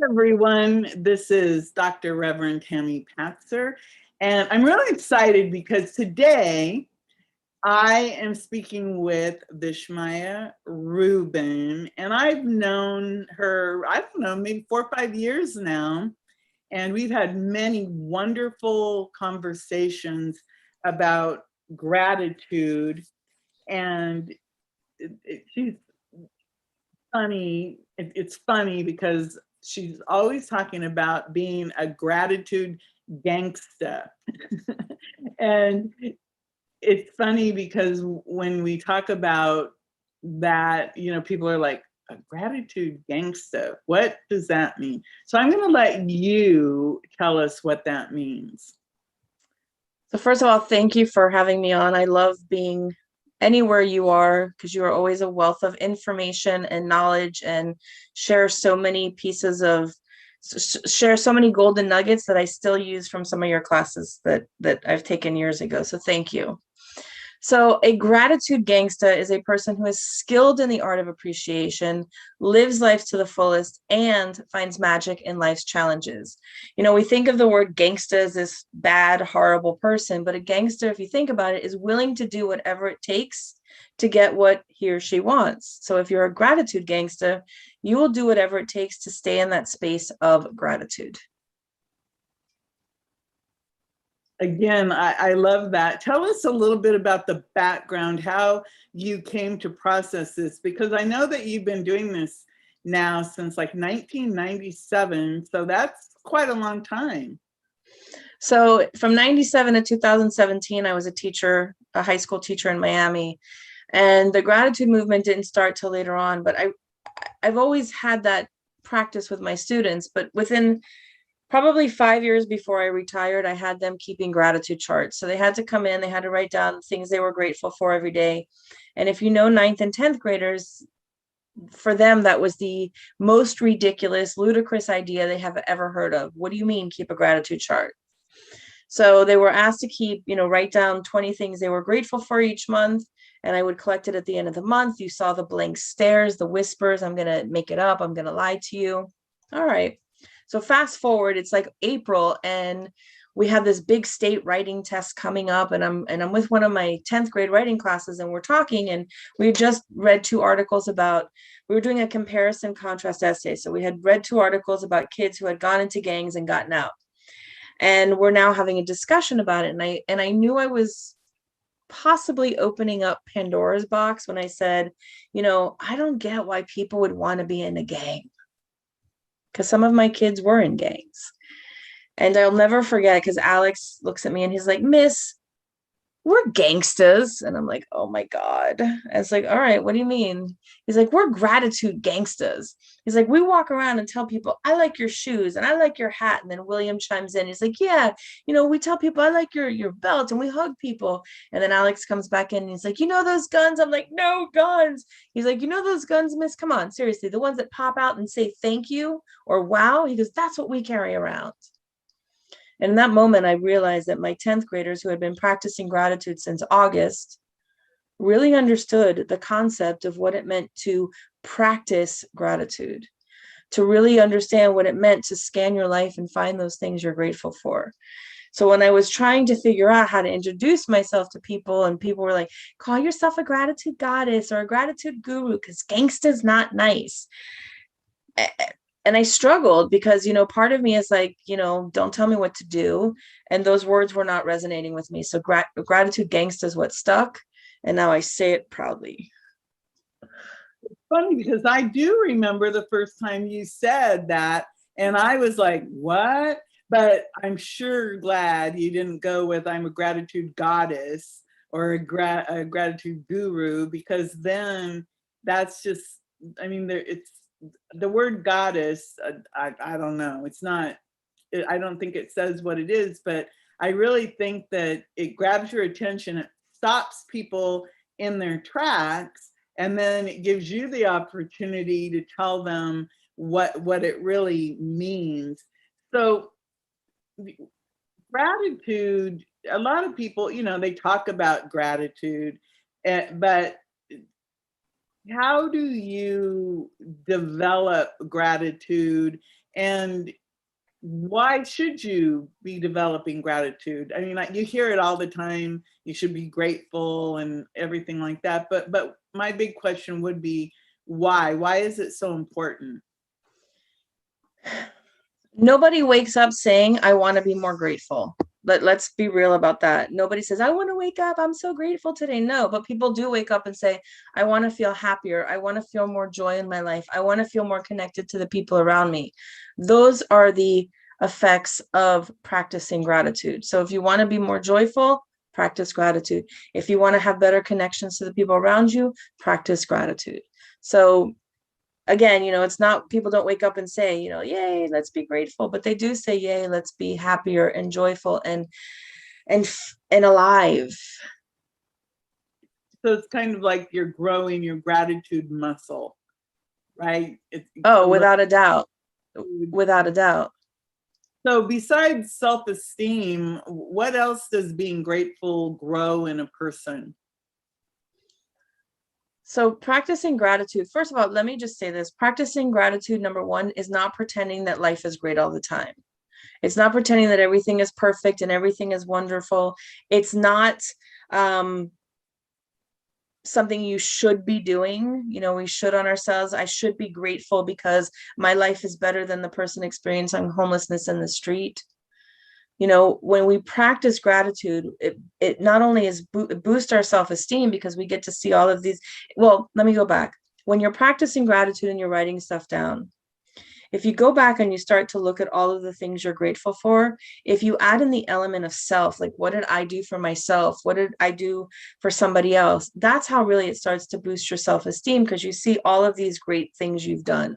Everyone. This is Dr. Reverend Tamara Patzer, and I'm really excited because today I am speaking with Vismaya Rubin, and I've known her, I don't know, maybe 4 or 5 years now, and we've had many wonderful conversations about gratitude, and she's funny. It's funny because she's always talking about being a gratitude gangsta. And it's funny because when we talk about that, people are like, a gratitude gangsta, what does that mean? So I'm going to let you tell us what that means. So first of all, thank you for having me on. I love being anywhere you are because you are always a wealth of information and knowledge and share so many pieces of share so many golden nuggets that I still use from some of your classes that I've taken years ago. So thank you. So a gratitude gangsta is a person who is skilled in the art of appreciation, lives life to the fullest, and finds magic in life's challenges. You know, we think of the word gangsta as this bad, horrible person, but a gangster, if you think about it, is willing to do whatever it takes to get what he or she wants. So if you're a gratitude gangsta, you will do whatever it takes to stay in that space of gratitude. Again, I love that. Tell us a little bit about the background, how you came to process this, because I know that you've been doing this now since like 1997. So that's quite a long time. So from 97 to 2017, I was a teacher, a high school teacher in Miami. And the gratitude movement didn't start till later on, but I've always had that practice with my students. But within probably 5 years before I retired, I had them keeping gratitude charts. So they had to come in, they had to write down things they were grateful for every day. And if you know 9th and 10th graders, for them, that was the most ridiculous, ludicrous idea they have ever heard of. What do you mean, keep a gratitude chart? So they were asked to keep, write down 20 things they were grateful for each month. And I would collect it at the end of the month. You saw the blank stares, the whispers, I'm going to make it up, I'm going to lie to you. All right. So fast forward, it's like April and we have this big state writing test coming up, and I'm with one of my 10th grade writing classes, and we're talking, and we just read 2 articles about, we were doing a comparison contrast essay. So we had read 2 articles about kids who had gone into gangs and gotten out. And we're now having a discussion about it. And I knew I was possibly opening up Pandora's box when I said, I don't get why people would want to be in a gang. Because some of my kids were in gangs. And I'll never forget, because Alex looks at me and he's like, Miss, we're gangsters. And I'm like, oh my God. And it's like, all right, what do you mean? He's like, we're gratitude gangsters. He's like, we walk around and tell people, I like your shoes and I like your hat. And then William chimes in. He's like, yeah, we tell people, I like your belt, and we hug people. And then Alex comes back in and he's like, those guns? I'm like, no guns. He's like, those guns, miss? Come on, seriously. The ones that pop out and say thank you or wow. He goes, that's what we carry around. And in that moment, I realized that my 10th graders who had been practicing gratitude since August really understood the concept of what it meant to practice gratitude, to really understand what it meant to scan your life and find those things you're grateful for. So when I was trying to figure out how to introduce myself to people, and people were like, call yourself a gratitude goddess or a gratitude guru, because gangsta's not nice. And I struggled because, part of me is like, don't tell me what to do. And those words were not resonating with me. So gratitude gangsta is what stuck. And now I say it proudly. It's funny because I do remember the first time you said that. And I was like, what? But I'm sure glad you didn't go with I'm a gratitude goddess or a gratitude guru, because then that's just, it's the word goddess. I don't know. It's not, I don't think it says what it is, but I really think that it grabs your attention. It stops people in their tracks, and then it gives you the opportunity to tell them what it really means. So gratitude, a lot of people, they talk about gratitude, but how do you develop gratitude And why should you be developing gratitude? I mean, like, you hear it all the time, you should be grateful and everything like that. But my big question would be, why? Why is it so important? Nobody wakes up saying, I want to be more grateful. Let's be real about that. Nobody says, I want to wake up, I'm so grateful today. No, but people do wake up and say, I want to feel happier. I want to feel more joy in my life. I want to feel more connected to the people around me. Those are the effects of practicing gratitude. So if you want to be more joyful, practice gratitude. If you want to have better connections to the people around you, practice gratitude. So again, it's not, people don't wake up and say, yay, let's be grateful, but they do say, yay, let's be happier and joyful and alive. So it's kind of like you're growing your gratitude muscle, right? Oh, without a doubt. Without a doubt. So besides self-esteem, what else does being grateful grow in a person? So practicing gratitude, first of all, let me just say this. Practicing gratitude, number one, is not pretending that life is great all the time. It's not pretending that everything is perfect and everything is wonderful. It's not something you should be doing. We should on ourselves. I should be grateful because my life is better than the person experiencing homelessness in the street. When we practice gratitude, it not only is boost our self-esteem because we get to see all of these. Well, let me go back. When you're practicing gratitude and you're writing stuff down, if you go back and you start to look at all of the things you're grateful for, if you add in the element of self, like what did I do for myself? What did I do for somebody else? That's how really it starts to boost your self-esteem, because you see all of these great things you've done.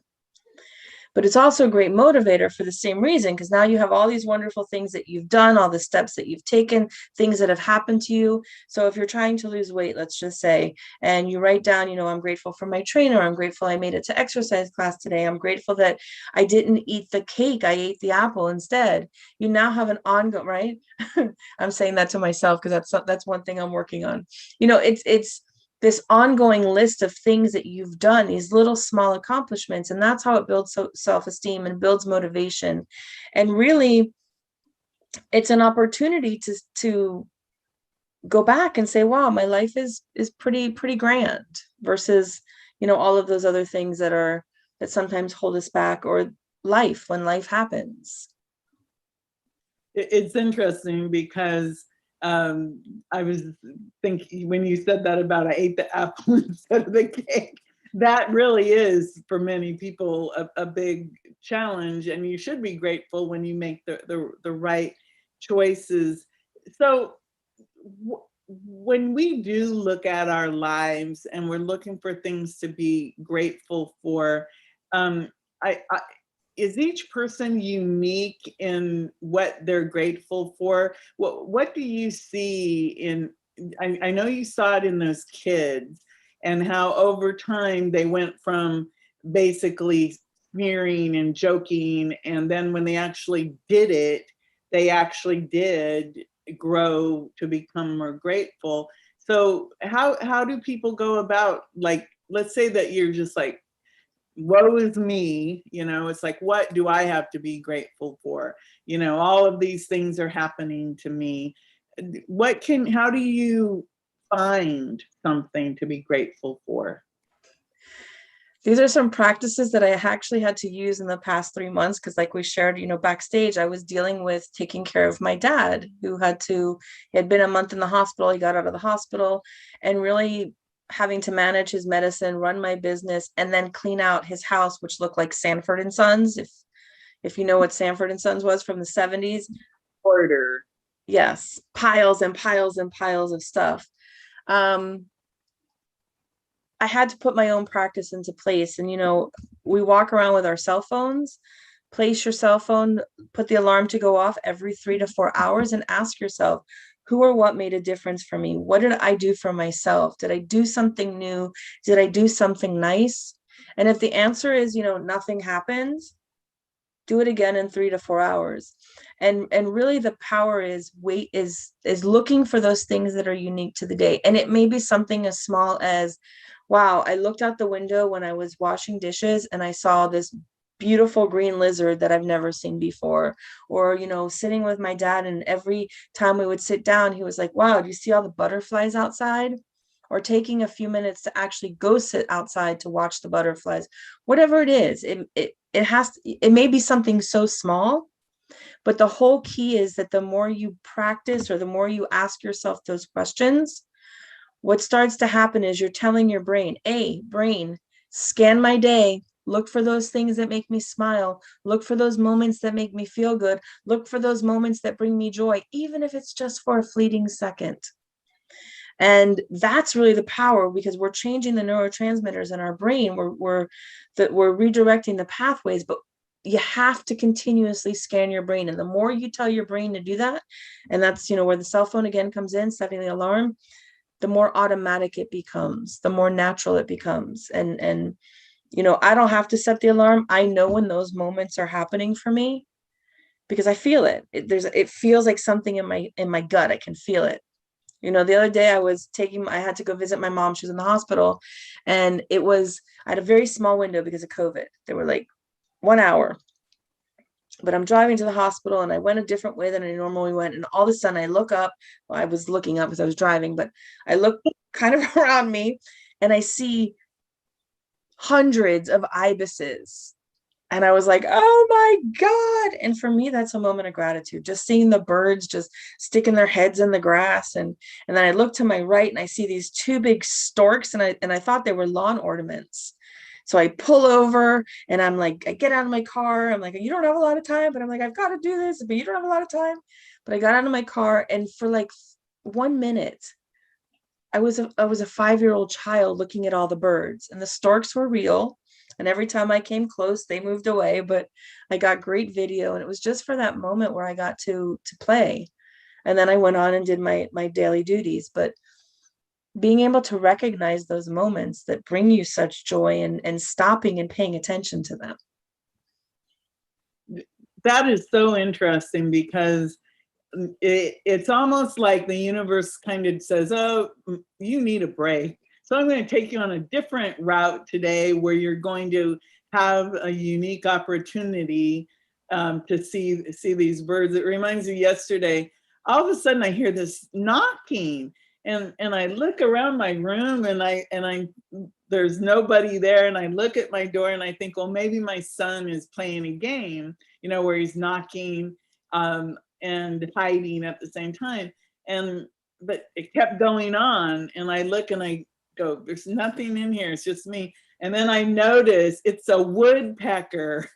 But it's also a great motivator for the same reason, because now you have all these wonderful things that you've done, all the steps that you've taken, things that have happened to you. So if you're trying to lose weight, let's just say, and you write down, I'm grateful for my trainer. I'm grateful I made it to exercise class today. I'm grateful that I didn't eat the cake. I ate the apple instead. You now have an ongoing, right? I'm saying that to myself because that's one thing I'm working on. It's this ongoing list of things that you've done, these little small accomplishments, and that's how it builds self-esteem and builds motivation. And really, it's an opportunity to go back and say, wow, my life is pretty grand, versus all of those other things that sometimes hold us back, or when life happens. It's interesting because I was thinking, when you said that about I ate the apple instead of the cake, that really is for many people a big challenge, and you should be grateful when you make the right choices. So when we do look at our lives and we're looking for things to be grateful for, I is each person unique in what they're grateful for? What do you see in, I know you saw it in those kids, and how over time they went from basically smearing and joking, and then when they actually did it, they actually did grow to become more grateful. So how do people go about, like, let's say that you're just like, woe is me, it's like, what do I have to be grateful for? All of these things are happening to me. How do you find something to be grateful for? These are some practices that I actually had to use in the past 3 months, because like we shared, backstage, I was dealing with taking care of my dad, who he had been a month in the hospital. He got out of the hospital, and really having to manage his medicine, run my business, and then clean out his house, which looked like Sanford and Sons. If you know what Sanford and Sons was from the 70s. Order. Yes, piles and piles and piles of stuff. I had to put my own practice into place. And, we walk around with our cell phones. Place your cell phone, put the alarm to go off every 3 to 4 hours, and ask yourself, who or what made a difference for me? What did I do for myself? Did I do something new? Did I do something nice? And if the answer is, nothing happens, do it again in 3 to 4 hours. And really the power is looking for those things that are unique to the day. And it may be something as small as, wow, I looked out the window when I was washing dishes and I saw this beautiful green lizard that I've never seen before. Or, you know, sitting with my dad, and every time we would sit down, he was like, wow, do you see all the butterflies outside? Or taking a few minutes to actually go sit outside to watch the butterflies. Whatever it is, it may be something so small, but the whole key is that the more you practice, or the more you ask yourself those questions, what starts to happen is you're telling your brain, hey, brain, scan my day, look for those things that make me smile, look for those moments that make me feel good, look for those moments that bring me joy, even if it's just for a fleeting second. And that's really the power, because we're changing the neurotransmitters in our brain. We're redirecting the pathways, but you have to continuously scan your brain. And the more you tell your brain to do that, and that's, you know, where the cell phone again comes in, setting the alarm, the more automatic it becomes, the more natural it becomes. And you know, I don't have to set the alarm. I know when those moments are happening for me, because I feel it. It feels like something in my gut. I can feel it. You know, the other day I had to go visit my mom. She was in the hospital, and I had a very small window because of COVID. They were like 1 hour, but I'm driving to the hospital, and I went a different way than I normally went. And all of a sudden I look up, well, I was looking up because I was driving, but I look kind of around me, and I see hundreds of ibises. And I was like, oh my God. And for me, that's a moment of gratitude, just seeing the birds just sticking their heads in the grass. And then I look to my right, and I see these two big storks, and I thought they were lawn ornaments. So I pull over, and I'm like, I get out of my car. I'm like, you don't have a lot of time, but I'm like, I've got to do this, but you don't have a lot of time. But I got out of my car, and for like 1 minute, I was a 5-year-old child looking at all the birds, and the storks were real. And every time I came close, they moved away, but I got great video. And it was just for that moment where I got to play. And then I went on and did my daily duties. But being able to recognize those moments that bring you such joy, and stopping and paying attention to them. That is so interesting, because it's almost like the universe kind of says, oh, you need a break. So I'm going to take you on a different route today, where you're going to have a unique opportunity to see these birds. It reminds me, yesterday, all of a sudden I hear this knocking, and I look around my room, and there's nobody there. And I look at my door, and I think, well, maybe my son is playing a game, you know, where he's knocking and hiding at the same time. But it kept going on, and I look and I go, there's nothing in here, it's just me. And then I notice it's a woodpecker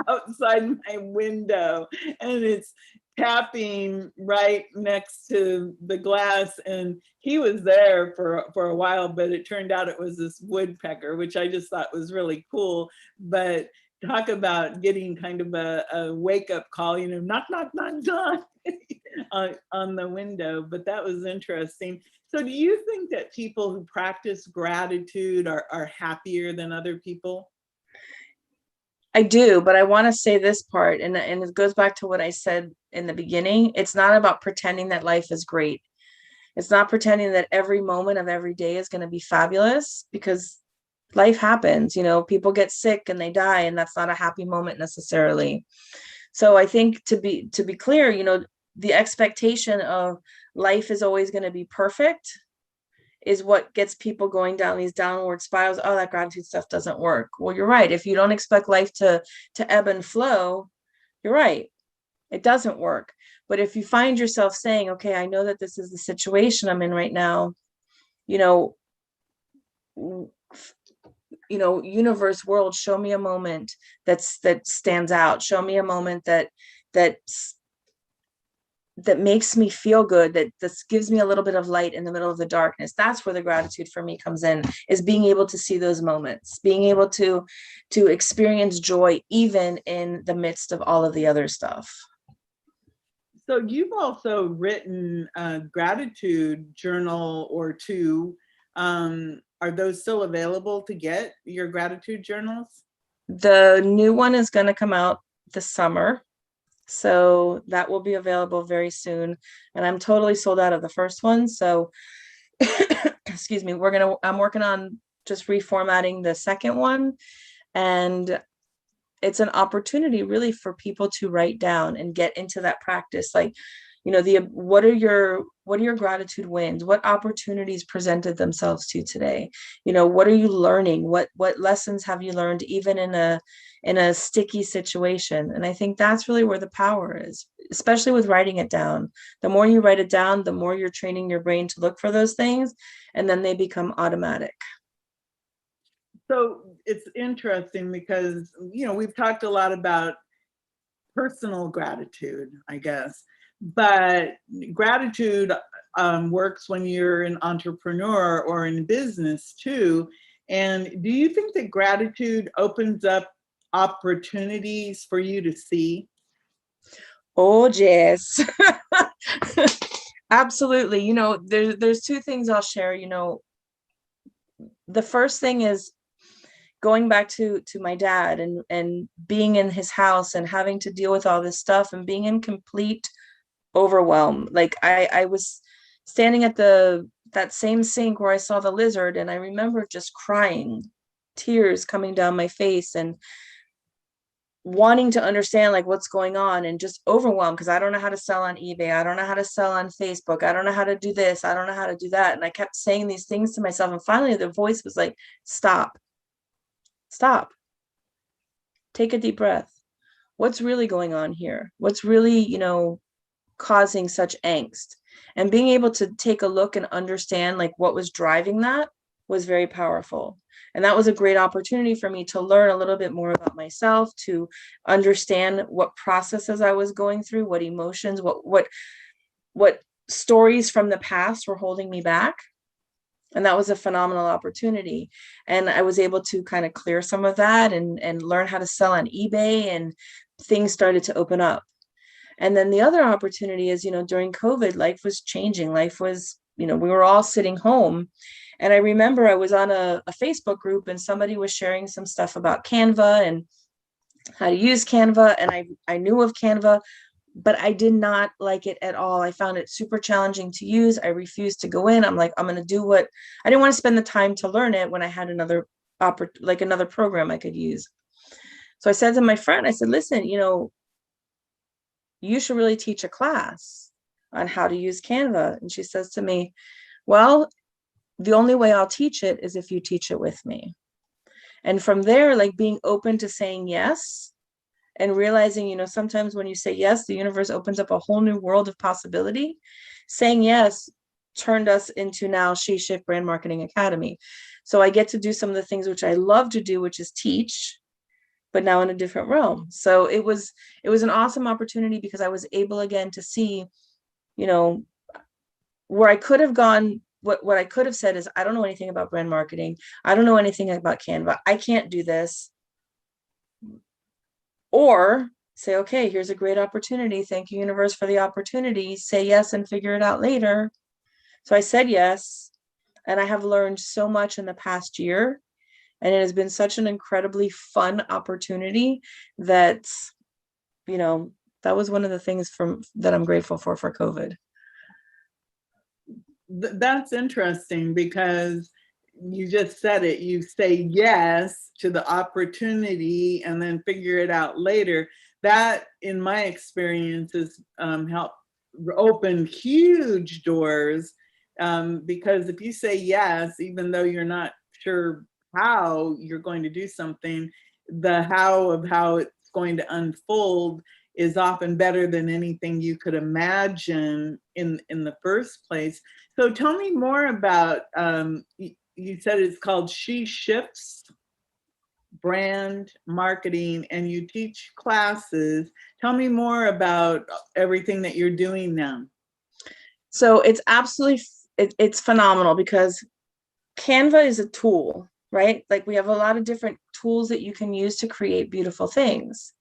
outside my window, and it's tapping right next to the glass. And he was there for a while, but it turned out it was this woodpecker, which I just thought was really cool. But talk about getting kind of a wake-up call, you know, knock, knock, knock, knock on the window. But that was interesting. So do you think that people who practice gratitude are happier than other people? I do, but I want to say this part, and it goes back to what I said in the beginning. It's not about pretending that life is great. It's not pretending that every moment of every day is going to be fabulous, because life happens. You know, people get sick and they die, and that's not a happy moment necessarily. So I think, to be clear, you know, the expectation of life is always going to be perfect is what gets people going down these downward spirals. Oh, that gratitude stuff doesn't work. Well, you're right. If you don't expect life to ebb and flow, you're right. It doesn't work. But if you find yourself saying, okay, I know that this is the situation I'm in right now, you know, universe, world, show me a moment that stands out. Show me a moment that makes me feel good, that this gives me a little bit of light in the middle of the darkness. That's where the gratitude for me comes in, is being able to see those moments, being able to experience joy even in the midst of all of the other stuff. So you've also written a gratitude journal or two. Are those still available to get, your gratitude journals? The new one is going to come out this summer, so that will be available very soon. And I'm totally sold out of the first one. So excuse me, I'm working on just reformatting the second one. And it's an opportunity really for people to write down and get into that practice. Like, you know, what are your gratitude wins? What opportunities presented themselves to today? You know, what are you learning? What lessons have you learned even in a sticky situation? And I think that's really where the power is, especially with writing it down. The more you write it down, the more you're training your brain to look for those things, and then they become automatic. So it's interesting because, you know, we've talked a lot about personal gratitude, I guess, but gratitude works when you're an entrepreneur or in business too. And do you think that gratitude opens up opportunities for you to see? Oh, Jess. Absolutely. You know, there's two things I'll share. You know, the first thing is going back to my dad and being in his house and having to deal with all this stuff and being in complete overwhelm. Like I was standing at that same sink where I saw the lizard, and I remember just crying, tears coming down my face, and wanting to understand like what's going on, and just overwhelmed because I don't know how to sell on eBay. I don't know how to sell on Facebook. I don't know how to do this. I don't know how to do that. And I kept saying these things to myself. And finally the voice was like, stop, take a deep breath. What's really going on here? What's really, you know, causing such angst? And being able to take a look and understand like what was driving that was very powerful. And that was a great opportunity for me to learn a little bit more about myself, to understand what processes I was going through, what emotions, what stories from the past were holding me back. And that was a phenomenal opportunity. And I was able to kind of clear some of that and learn how to sell on eBay, and things started to open up. And then the other opportunity is, you know, during COVID, life was changing. Life was, you know, we were all sitting home. And I remember I was on a Facebook group, and somebody was sharing some stuff about CANVA and how to use CANVA. And I knew of CANVA, but I did not like it at all. I found it super challenging to use. I refused to go in. I'm like, I'm going to do what I didn't want to spend the time to learn it when I had another program I could use. So I said to my friend, I said, listen, you know, you should really teach a class on how to use CANVA. And she says to me, well, the only way I'll teach it is if you teach it with me. And from there, like being open to saying yes and realizing, you know, sometimes when you say yes, the universe opens up a whole new world of possibility. Saying yes turned us into now She Shift Brand Marketing Academy. So I get to do some of the things which I love to do, which is teach, but now in a different realm. So it was an awesome opportunity because I was able again to see, you know, where I could have gone. What I could have said is, I don't know anything about brand marketing. I don't know anything about CANVA. I can't do this. Or say, okay, here's a great opportunity. Thank you, universe, for the opportunity. Say yes and figure it out later. So I said yes. And I have learned so much in the past year. And it has been such an incredibly fun opportunity that, you know, that was one of the things that I'm grateful for COVID. That's interesting because you just said it. You say yes to the opportunity and then figure it out later. That, in my experience, has helped open huge doors, because if you say yes, even though you're not sure how you're going to do something, the how of how it's going to unfold is often better than anything you could imagine in the first place. So tell me more about, you said it's called She Shifts Brand Marketing, and you teach classes. Tell me more about everything that you're doing now. So it's absolutely, it's phenomenal because CANVA is a tool, right? Like we have a lot of different tools that you can use to create beautiful things.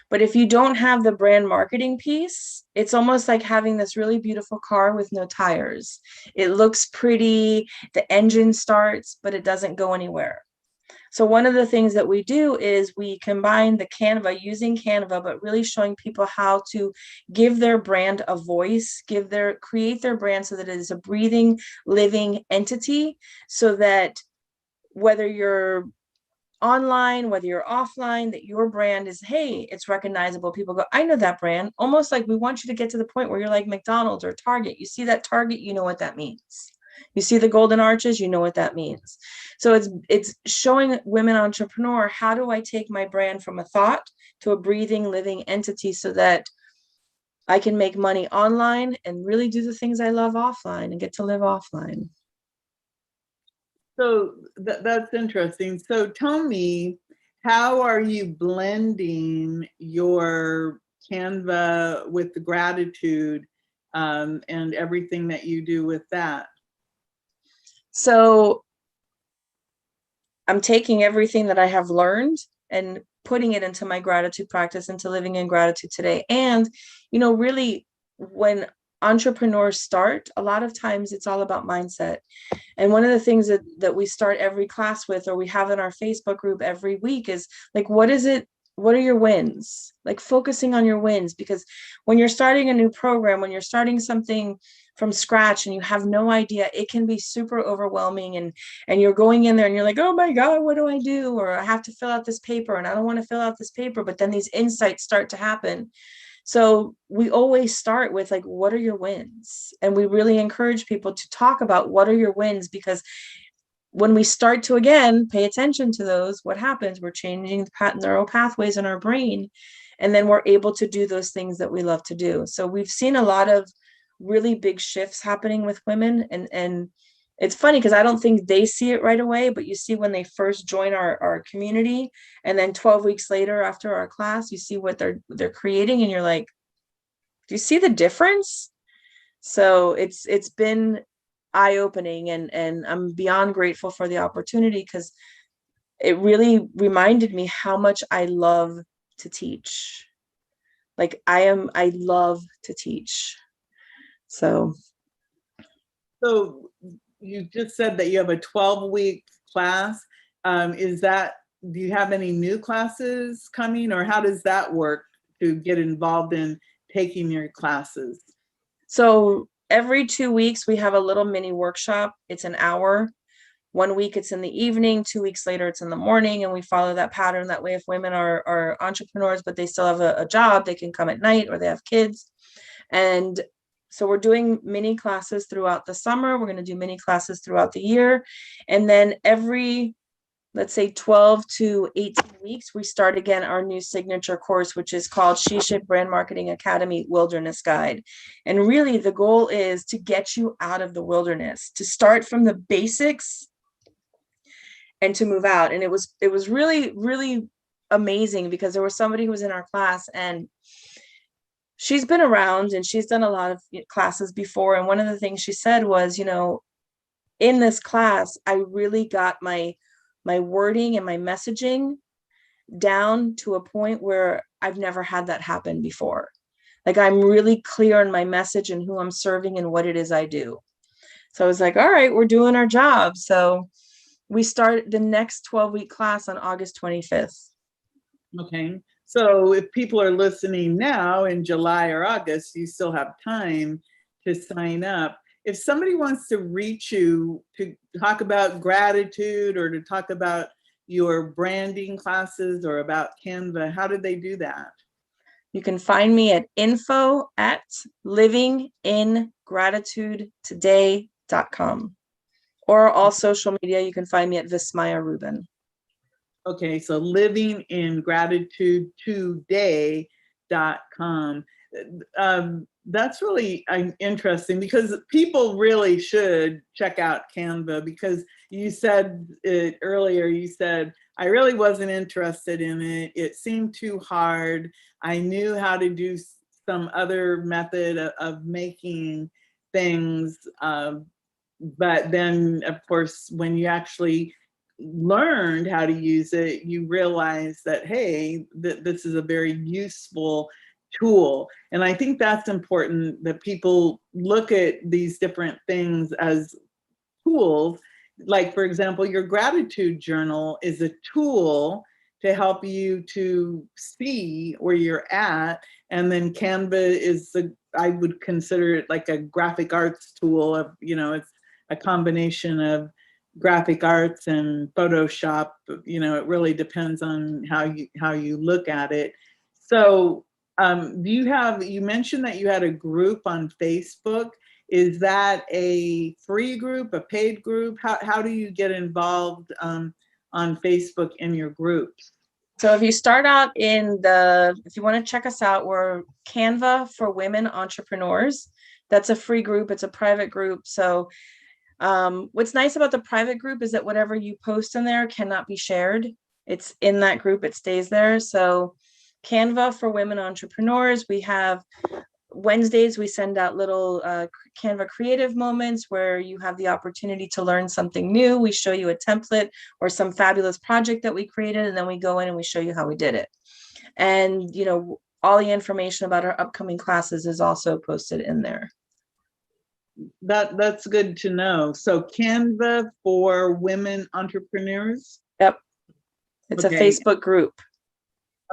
But if you don't have the brand marketing piece, it's almost like having this really beautiful car with no tires. It looks pretty, the engine starts, but it doesn't go anywhere. So one of the things that we do is we combine the CANVA, using CANVA, but really showing people how to give their brand a voice, create their brand so that it is a breathing, living entity, so that whether you're online, whether you're offline, that your brand is, hey, it's recognizable. People go, I know that brand. Almost like we want you to get to the point where you're like McDonald's or Target. You see that Target, you know what that means. You see the golden arches, you know what that means. So it's showing women entrepreneur, how do I take my brand from a thought to a breathing, living entity so that I can make money online and really do the things I love offline and get to live offline. So that's interesting. So tell me, how are you blending your CANVA with the gratitude and everything that you do with that? So I'm taking everything that I have learned and putting it into my gratitude practice, into living in gratitude today. And, really, when entrepreneurs start, a lot of times it's all about mindset. And one of the things that we start every class with, or we have in our Facebook group every week, is like, what are your wins? Like focusing on your wins, because when you're starting a new program, when you're starting something from scratch and you have no idea, it can be super overwhelming, and you're going in there and you're like, oh my God, what do I do? Or I have to fill out this paper and I don't want to fill out this paper, but then these insights start to happen. So we always start with like, what are your wins? And we really encourage people to talk about what are your wins, because when we start to, again, pay attention to those, what happens? We're changing the neural pathways in our brain, and then we're able to do those things that we love to do. So we've seen a lot of really big shifts happening with women, and it's funny because I don't think they see it right away, but you see when they first join our community, and then 12 weeks later after our class, you see what they're creating, and you're like, do you see the difference? So it's been eye-opening, and I'm beyond grateful for the opportunity, because it really reminded me how much I love to teach. Like I love to teach. So You just said that you have a 12-week class. Do you have any new classes coming, or how does that work to get involved in taking your classes? So every 2 weeks, we have a little mini workshop. It's an hour. 1 week it's in the evening, 2 weeks later it's in the morning, and we follow that pattern. That way, if women are entrepreneurs, but they still have a job, they can come at night, or they have kids. And so we're doing mini classes throughout the summer. We're going to do mini classes throughout the year. And then every, let's say 12 to 18 weeks, we start again our new signature course, which is called She-Ship Brand Marketing Academy Wilderness Guide. And really the goal is to get you out of the wilderness, to start from the basics and to move out. And it was really, really amazing, because there was somebody who was in our class, and she's been around and she's done a lot of classes before. And one of the things she said was, in this class, I really got my wording and my messaging down to a point where I've never had that happen before. Like, I'm really clear on my message and who I'm serving and what it is I do. So I was like, all right, we're doing our job. So we start the next 12-week class on August 25th. Okay. So if people are listening now in July or August, you still have time to sign up. If somebody wants to reach you to talk about gratitude, or to talk about your branding classes, or about CANVA, how do they do that? You can find me at info@livingingratitudetoday.com, or all social media. You can find me at Vismaya Rubin. Okay, so livingingratitudetoday.com. That's really interesting, because people really should check out CANVA, because you said it earlier, you said, I really wasn't interested in it. It seemed too hard. I knew how to do some other method of making things. But then, of course, when you actually learned how to use it, you realize that, hey, this is a very useful tool. And I think that's important, that people look at these different things as tools. Like, for example, your gratitude journal is a tool to help you to see where you're at. And then CANVA is I would consider it like a graphic arts tool of, it's a combination of graphic arts and Photoshop. It really depends on how you look at it. So you mentioned that you had a group on Facebook. Is that a free group, a paid group? How do you get involved on Facebook in your groups? So if you start out if you want to check us out, we're CANVA for Women Entrepreneurs. That's a free group. It's a private group. So what's nice about the private group is that whatever you post in there cannot be shared. It's in that group, it stays there. So CANVA for Women Entrepreneurs, we have Wednesdays, we send out little CANVA creative moments where you have the opportunity to learn something new. We show you a template or some fabulous project that we created, and then we go in and we show you how we did it. And, all the information about our upcoming classes is also posted in there. That's good to know. So CANVA for Women Entrepreneurs? Yep. It's okay. A Facebook group.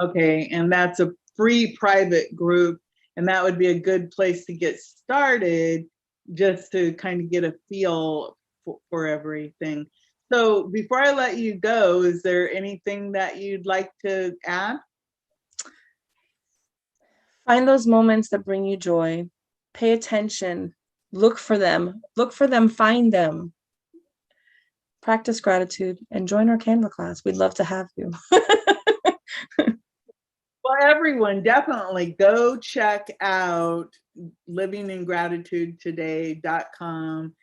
Okay, and that's a free private group, and that would be a good place to get started, just to kind of get a feel for everything. So before I let you go, is there anything that you'd like to add? Find those moments that bring you joy. Pay attention. Look for them, find them. Practice gratitude and join our CANVA class. We'd love to have you. Well, everyone, definitely go check out livingingratitudetoday.com.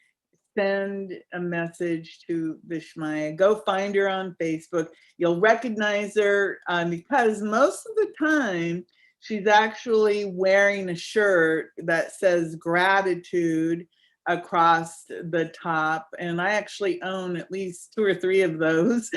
Send a message to Vismaya. Go find her on Facebook. You'll recognize her because most of the time she's actually wearing a shirt that says gratitude across the top. And I actually own at least 2 or 3 of those.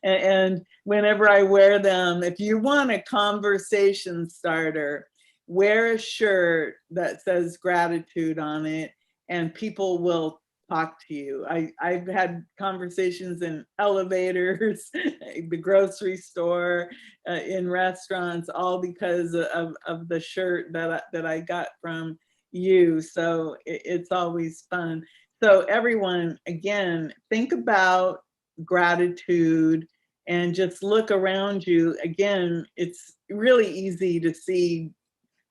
And whenever I wear them, if you want a conversation starter, wear a shirt that says gratitude on it, and people will talk to you. I've had conversations in elevators, the grocery store, in restaurants, all because of the shirt that I got from you. So it's always fun. So everyone, again, think about gratitude and just look around you. Again, it's really easy to see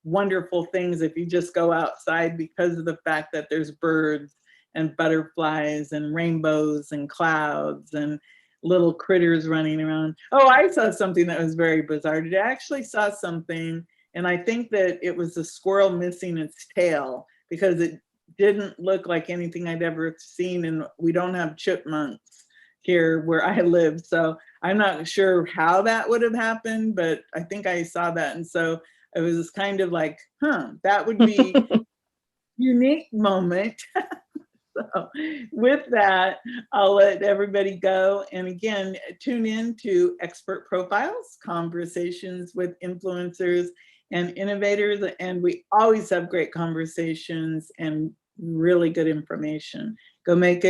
wonderful things if you just go outside, because of the fact that there's birds and butterflies and rainbows and clouds and little critters running around. Oh, I saw something that was very bizarre today. I actually saw something, and I think that it was a squirrel missing its tail, because it didn't look like anything I'd ever seen, and we don't have chipmunks here where I live. So I'm not sure how that would have happened, but I think I saw that. And so it was kind of like, that would be a unique moment. So with that, I'll let everybody go. And again, tune in to Expert Profiles, Conversations with Influencers and Innovators. And we always have great conversations and really good information. Go make it